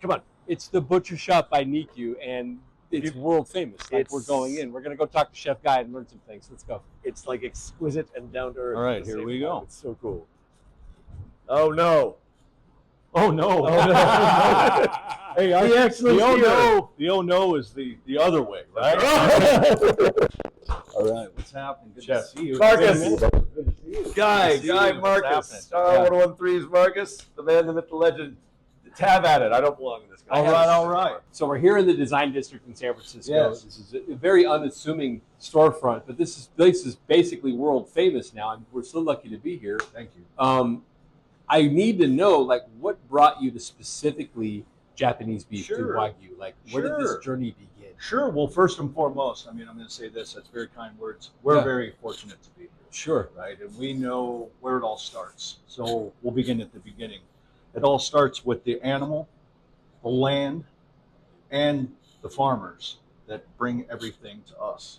Come on. It's the Butcher Shop by Niku, and it's world famous. Like we're going in. We're going to go talk to Chef Guy and learn some things. Let's go. It's like exquisite and down to earth. All right, here we go. It's so cool. Oh no. Oh no. Oh, no. Hey, He actually the oh here. no. The oh no is the other way, right? All right, what's happening? Good Chef. to see you. Marcus. Guy Good to see you. What's Marcus. happening? Star 1013's Marcus, the man, the myth, the legend. Have at it. I don't belong in this. All right. So we're here in the Design District in San Francisco. Yes. This is a very unassuming storefront, but this place is basically world famous now, and we're so lucky to be here. Thank you. I need to know, like, what brought you to specifically Japanese beef to Sure. Wagyu? Like, where did this Sure. journey begin? Sure. Well, first and foremost, I mean, I'm going to say this. That's very kind words. We're Yeah. very fortunate to be here. Sure. Right? And we know where it all starts. So we'll begin at the beginning. It all starts with the animal, the land, and the farmers that bring everything to us.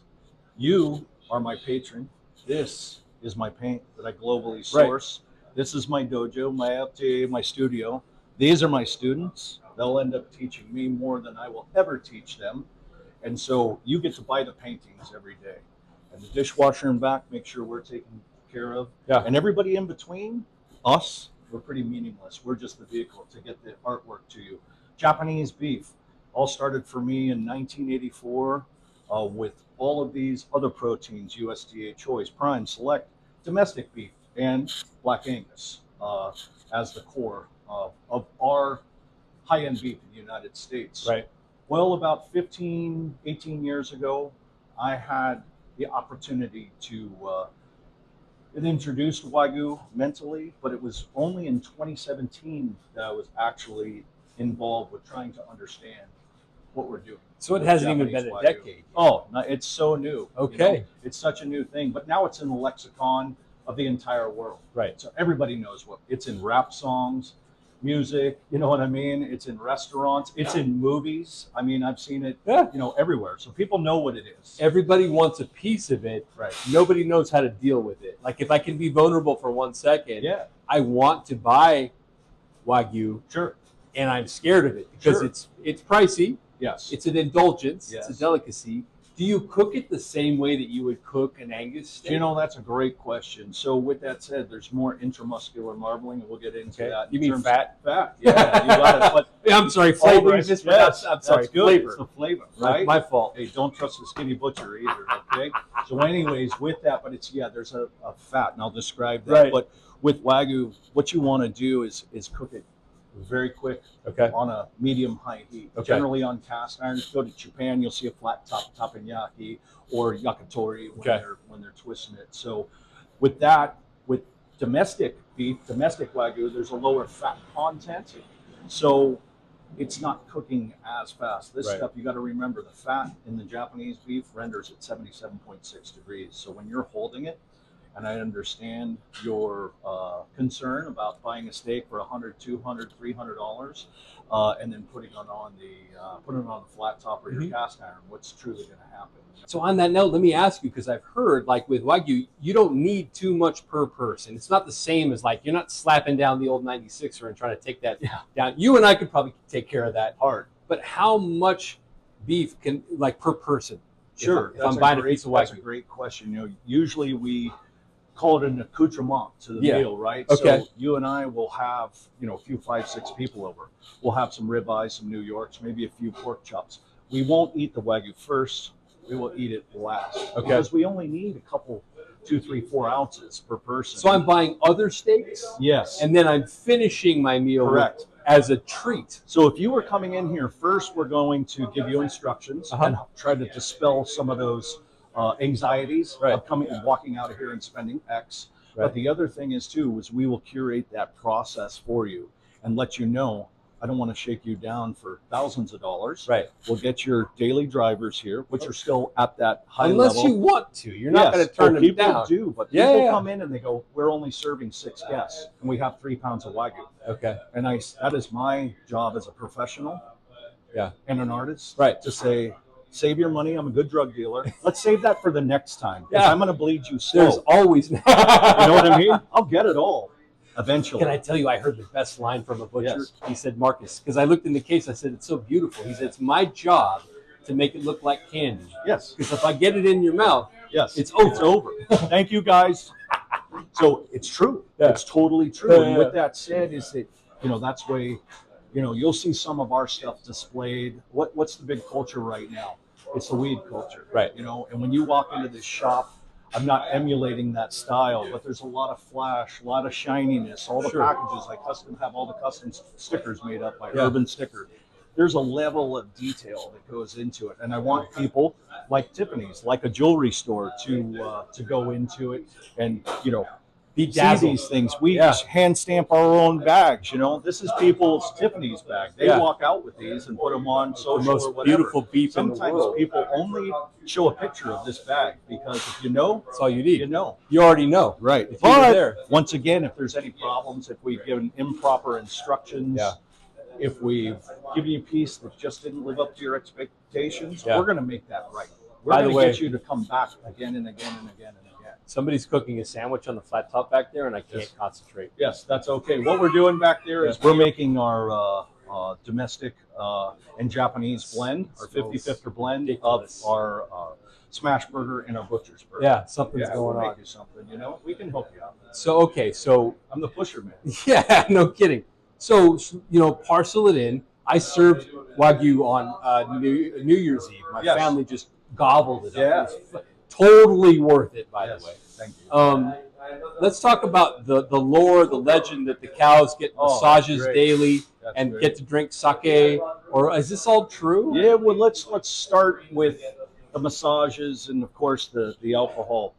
You are my patron. This is my paint that I globally source. This is my dojo, my atelier, my studio. These are my students. They'll end up teaching me more than I will ever teach them. And so you get to buy the paintings every day. And the dishwasher in back, make sure we're taken care of. Yeah. And everybody in between, us, we're pretty meaningless. We're just the vehicle to get the artwork to you. Japanese beef all started for me in 1984 with all of these other proteins, USDA Choice, Prime, Select, domestic beef, and Black Angus as the core of our high-end beef in the United States. Right. Well, about 15, 18 years ago, I had the opportunity to it introduced Wagyu mentally, but it was only in 2017 that I was actually involved with trying to understand what we're doing. So it with hasn't even Japanese been a Wagyu. decade. Oh, no, it's so new. Okay. It's such a new thing, but now it's in the lexicon of the entire world. Right. So everybody knows what it's in rap songs, music, you know what I mean? It's in restaurants, it's in movies. I mean, I've seen it, Yeah. everywhere. So people know what it is. Everybody wants a piece of it. Right. Nobody knows how to deal with it. Like, if I can be vulnerable for 1 second, Yeah. I want to buy Wagyu, Sure. and I'm scared of it because Sure. it's pricey. Yes. It's an indulgence. Yes. It's a delicacy. Do you cook it the same way that you would cook an Angus steak? That's a great question. So with that said, there's more intramuscular marbling, and we'll get into that. You in mean terms fat? of fat? Yeah, you got it. But Yeah, I'm sorry, all flavor. right, Just yes, I'm sorry, that's good. flavor. It's the flavor, Right? right? My fault. Hey, don't trust the skinny butcher either, okay? So anyways, with that, but there's a fat, and I'll describe that. Right. But with Wagyu, what you want to do is cook it very quick Okay. on a medium-high heat. Okay. Generally on cast iron. If you go to Japan, you'll see a flat top teppanyaki or yakitori when they're twisting it. So with that, with domestic beef, domestic Wagyu, there's a lower fat content. So it's not cooking as fast. This Right. stuff, you got to remember, the fat in the Japanese beef renders at 77.6 degrees. So when you're holding it, and I understand your concern about buying a steak for $100, $200, $300, and then putting it on the flat top or your cast iron. What's truly going to happen? So on that note, let me ask you, because I've heard, like with Wagyu, you don't need too much per person. It's not the same as, like, you're not slapping down the old 96er and trying to take that down. You and I could probably take care of that hard. But how much beef can, like, per person? Sure. If I'm buying a piece of That's a Wagyu. great question. Usually we call it an accoutrement to the meal, right? Okay. So you and I will have, a few 5, 6 people over. We'll have some ribeyes, some New Yorks, maybe a few pork chops. We won't eat the Wagyu first. We will eat it last. Okay. Because we only need a couple, 2, 3, 4 ounces per person. So I'm buying other steaks, Yes. and then I'm finishing my meal Correct. as a treat. So if you were coming in here first, we're going to give you instructions and try to dispel some of those anxieties of coming and walking out of here and spending X. Right. But the other thing is we will curate that process for you and let you know. I don't want to shake you down for thousands of dollars. Right. We'll get your daily drivers here, which are still at that high Unless level. you want to. You're not going to Yes. turn them People down. do, but Yeah, people yeah. come in and they go, we're only serving 6 guests and we have 3 pounds of Wagyu. Okay. And that is my job as a professional and an artist to say, save your money. I'm a good drug dealer. Let's save that for the next time. Because I'm going to bleed you slow. There's always. You know what I mean? I'll get it all. eventually. Can I tell you, I heard the best line from a butcher. Yes. He said, Marcus, because I looked in the case, I said, it's so beautiful. He said, it's my job to make it look like candy. Yes. Because if I get it in your mouth, Yes. it's over. It's over. Thank you, guys. So it's true. Yeah. It's totally true. Yeah, And yeah. with that said, is that, that's way, you'll see some of our stuff displayed. What's the big culture right now? It's the weed culture. Right. And when you walk into this shop, I'm not emulating that style, but there's a lot of flash, a lot of shininess. All the Sure. packages, I have all the custom stickers made up by Yeah. Urban Sticker. There's a level of detail that goes into it, and I want people like Tiffany's, like a jewelry store, to go into it and Be see dazzled. these things. We Yeah. hand stamp our own bags. This is people's Tiffany's bag. They Yeah. walk out with these and put them on social The most or whatever. beautiful beef in the Sometimes world. people only show a picture of this bag because if you know, That's all you need. you know. You already know. Right. If you were But there. once again, if there's any problems, if we've given improper instructions, Yeah. if we've given you a piece that just didn't live up to your expectations, Yeah. we're going to make that right. We're By the going to way- get you to come back again and again and again and again. Somebody's cooking a sandwich on the flat top back there, and I can't Yes. concentrate. Yes, that's okay. What we're doing back there is we're making our domestic and Japanese blend, our 50-50 blend ridiculous. of our smash burger and our butcher's burger. Yeah, something's Yeah, going we'll on. make you something. We can hook you up. So, okay, so I'm the pusher man. yeah, no kidding. So, parcel it in. I served Wagyu on New Year's Eve. My Yes. family just gobbled it Yeah. up. It was totally worth it, by Yes, the way. thank you. Let's talk about the lore, the legend that the cows get Oh, massages great. daily That's and great. get to drink sake. Or is this all true? Yeah, well, let's start with the massages and, of course, the alcohol.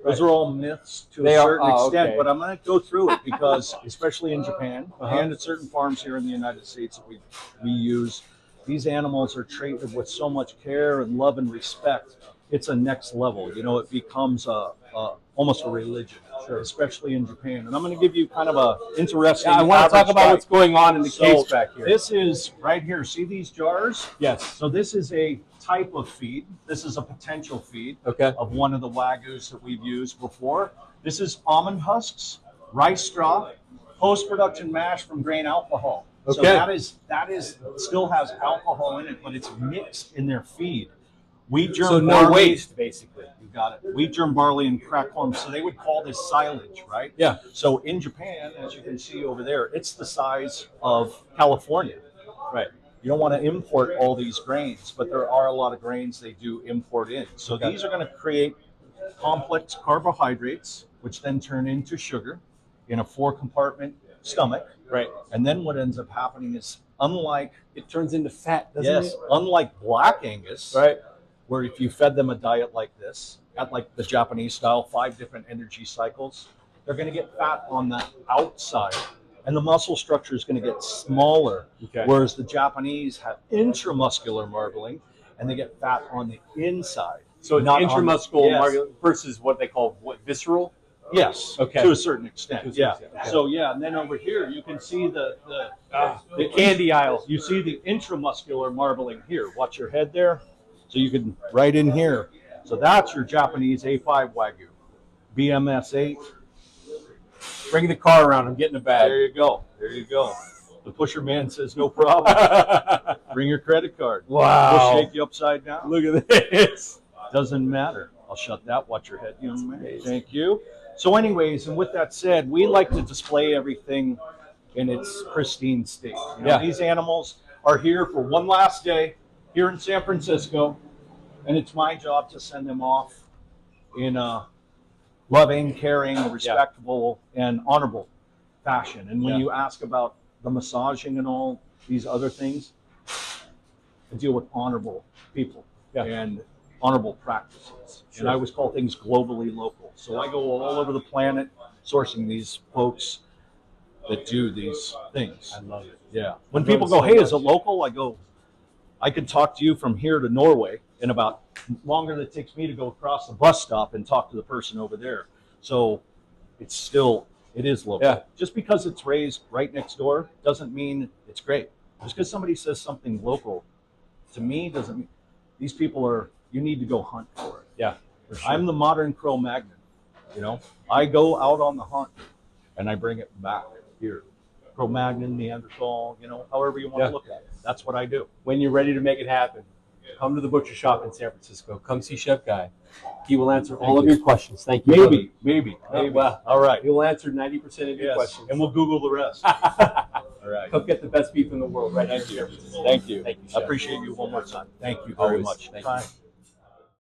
Those Right. are all myths to They a are- certain oh, extent, okay. but I'm going to go through it because, especially in Japan Uh-huh. and at certain farms here in the United States that we use, these animals are treated with so much care and love and respect. It's a next level. It becomes almost a religion, especially in Japan. And I'm going to give you kind of a interesting. Yeah, I want to talk average about guide. what's going on in the So, case back here. This is right here. See these jars? Yes. So this is a type of feed. This is a potential feed Okay. of one of the Wagyus that we've used before. This is almond husks, rice straw, post-production mash from grain alcohol. So Okay. that is still has alcohol in it, but it's mixed in their feed. Wheat germ So no barley, waste, basically. You got it. Wheat germ barley and crack corn. So they would call this silage, right? Yeah. So in Japan, as you can see over there, it's the size of California. Right. You don't want to import all these grains, but there are a lot of grains they do import in. So Okay. these are going to create complex carbohydrates, which then turn into sugar in a 4-compartment stomach. Right. And then what ends up happening is, unlike It turns into fat, doesn't yes, it? unlike black Angus, Right. where if you fed them a diet like this, at like the Japanese style, 5 different energy cycles, they're going to get fat on the outside, and the muscle structure is going to get smaller. Okay. Whereas the Japanese have intramuscular marbling, and they get fat on the inside. So it's not on- intramuscular Yes. versus what they call visceral. Yes, Okay. to a certain extent. To a certain Yeah. extent, okay. So yeah, and then over here you can see the candy aisle. You see the intramuscular marbling here. Watch your head there. So you can right in here. So that's your Japanese A5 Wagyu, BMS 8. Bring the car around. I'm getting a bag. There you go. There you go. The pusher man says no problem. Bring your credit card. Wow. We'll shake you upside down. Look at this. Doesn't matter. I'll shut that. Watch your head, young man. Thank you. So anyways, and with that said, we like to display everything in its pristine state. Yeah. These animals are here for one last day here in San Francisco, and it's my job to send them off in a loving, caring, respectable, and honorable fashion. And when Yeah. you ask about the massaging and all these other things, I deal with honorable people and honorable practices. Sure. And I always call things globally local. So I go all over the planet sourcing these folks that do these things. I love it. Yeah. When love people it go, so hey, is it much. local? I go, I could talk to you from here to Norway in about longer than it takes me to go across the bus stop and talk to the person over there. So it is local. Yeah. Just because it's raised right next door doesn't mean it's great. Just because somebody says something local to me doesn't mean these people are, you need to go hunt for it. Yeah. For sure. I'm the modern Cro-Magnon. I go out on the hunt and I bring it back here. Cro-Magnon, Neanderthal, however you want Yeah. to look at it. That's what I do. When you're ready to make it happen, come to the butcher shop in San Francisco. Come see Chef Guy. He will answer all of you. your questions. Thank you. Maybe. Well, All right. he will answer 90% of your Yes. questions. And we'll Google the rest. All right. Come get the best beef in the world right Thank here. you. Thank you. Thank you, I Chef. appreciate you one more time. Thank you very Always. much. Thank you. Time.